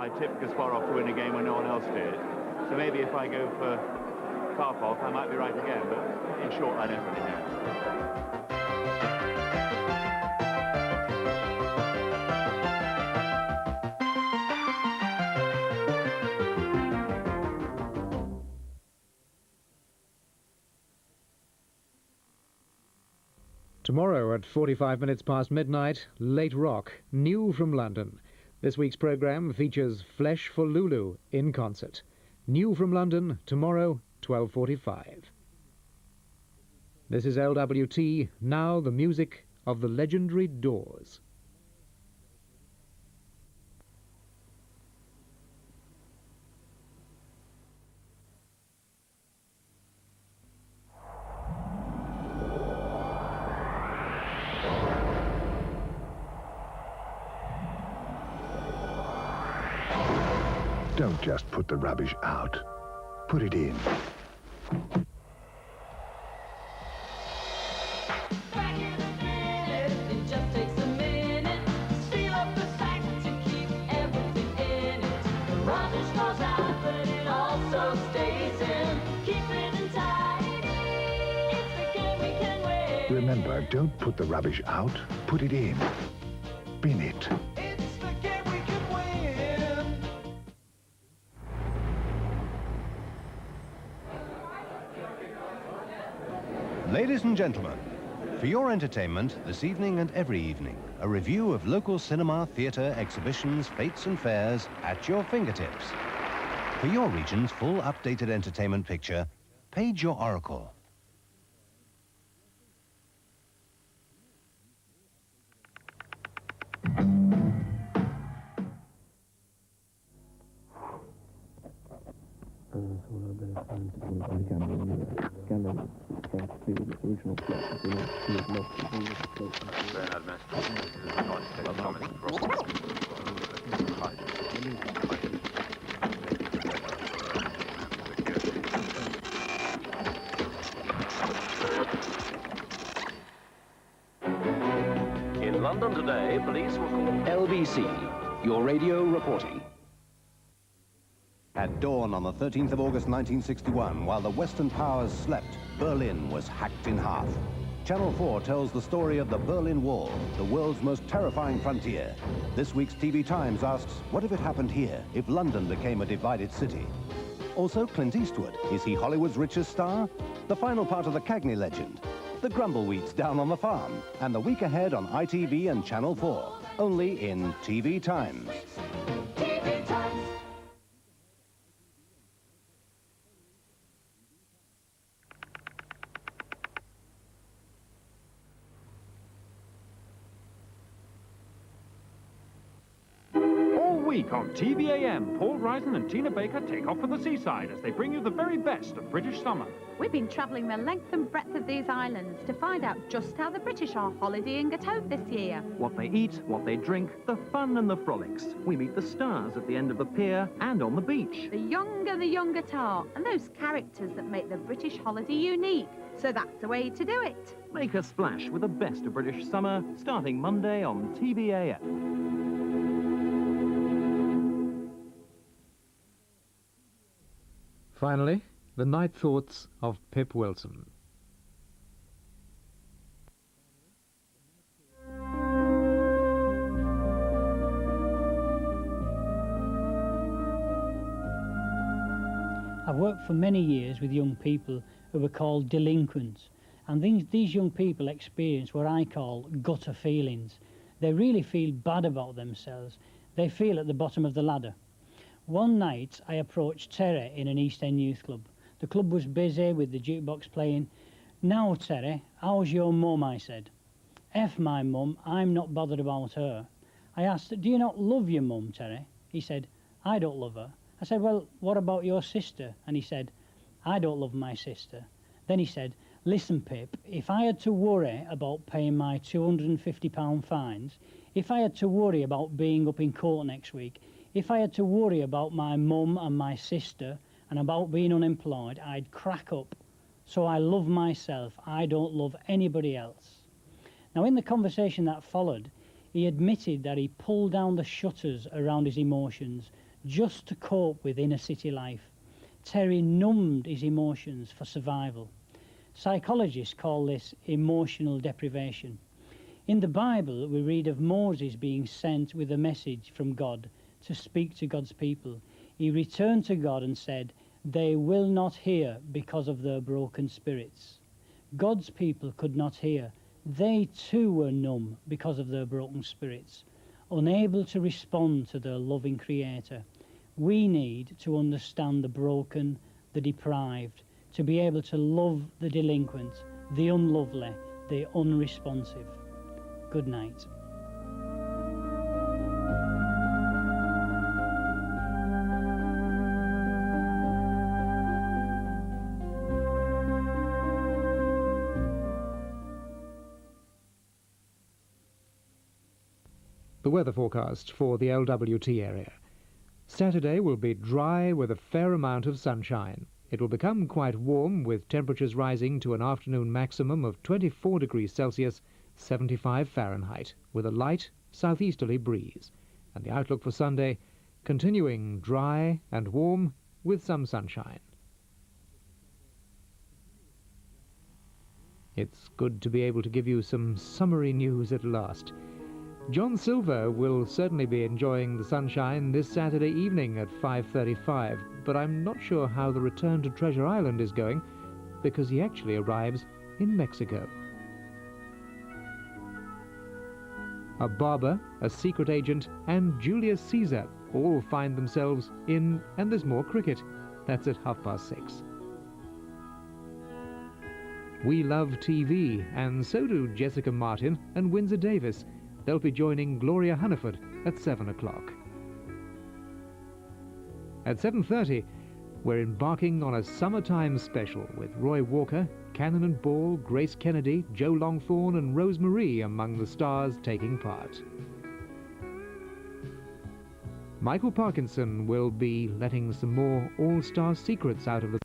I tipped Kasparov to win a game when no one else did. So maybe if I go for Karpov, I might be right again, but in short, I don't really know. Tomorrow at 45 minutes past midnight, Late Rock, new from London. This week's programme features Flesh for Lulu in concert. New from London, tomorrow, 12:45. This is LWT, now the music of the legendary Doors. Don't just put the rubbish out. Put it in. Remember, don't put the rubbish out. Put it in. Bin it. Ladies and gentlemen, for your entertainment this evening and every evening, a review of local cinema, theatre, exhibitions, fetes and fairs at your fingertips. For your region's full updated entertainment picture, page your oracle. In London today, police were called LBC, your radio reporting. At dawn on the 13th of August 1961, while the Western powers slept, Berlin was hacked in half. Channel 4 tells the story of the Berlin Wall, the world's most terrifying frontier. This week's TV Times asks, what if it happened here, if London became a divided city? Also, Clint Eastwood, is he Hollywood's richest star? The final part of the Cagney legend, the Grumbleweeds down on the farm, and the week ahead on ITV and Channel 4, only in TV Times. TV Times. Week on TVAM, Paul Ryson and Tina Baker take off for the seaside as they bring you the very best of British summer. We've been travelling the length and breadth of these islands to find out just how the British are holidaying at home this year. What they eat, what they drink, the fun and the frolics. We meet the stars at the end of the pier and on the beach. The young and the young at heart, and those characters that make the British holiday unique. So that's the way to do it. Make a splash with the best of British summer, starting Monday on TVAM. Finally, the night thoughts of Pip Wilson. I've worked for many years with young people who were called delinquents, and these young people experience what I call gutter feelings. They really feel bad about themselves. They feel at the bottom of the ladder. One night I approached Terry in an East End youth club. The club was busy with the jukebox playing. "Now, Terry, how's your mum?" I said. "F my mum, I'm not bothered about her." I asked, "Do you not love your mum, Terry?" He said, "I don't love her." I said, "Well, what about your sister?" And he said, "I don't love my sister." Then he said, "Listen, Pip, if I had to worry about paying my £250 fines, if I had to worry about being up in court next week, if I had to worry about my mum and my sister and about being unemployed, I'd crack up. So I love myself. I don't love anybody else." Now, in the conversation that followed, he admitted that he pulled down the shutters around his emotions just to cope with inner city life. Terry numbed his emotions for survival. Psychologists call this emotional deprivation. In the Bible, we read of Moses being sent with a message from God to speak to God's people. He returned to God and said, "They will not hear because of their broken spirits." God's people could not hear. They too were numb because of their broken spirits, unable to respond to their loving Creator. We need to understand the broken, the deprived, to be able to love the delinquent, the unlovely, the unresponsive. Good night. The weather forecast for the LWT area. Saturday will be dry with a fair amount of sunshine. It will become quite warm, with temperatures rising to an afternoon maximum of 24 degrees Celsius, 75 Fahrenheit, with a light southeasterly breeze. And the outlook for Sunday, continuing dry and warm with some sunshine. It's good to be able to give you some summery news at last. John Silver will certainly be enjoying the sunshine this Saturday evening at 5:35, but I'm not sure how the return to Treasure Island is going, because he actually arrives in Mexico. A barber, a secret agent, and Julius Caesar all find themselves in And There's More Cricket. That's at 6:30. We love TV, and so do Jessica Martin and Windsor Davis. They'll be joining Gloria Hunniford at 7 o'clock. At 7:30, we're embarking on a summertime special with Roy Walker, Cannon and Ball, Grace Kennedy, Joe Longthorne and Rose Marie among the stars taking part. Michael Parkinson will be letting some more all-star secrets out of the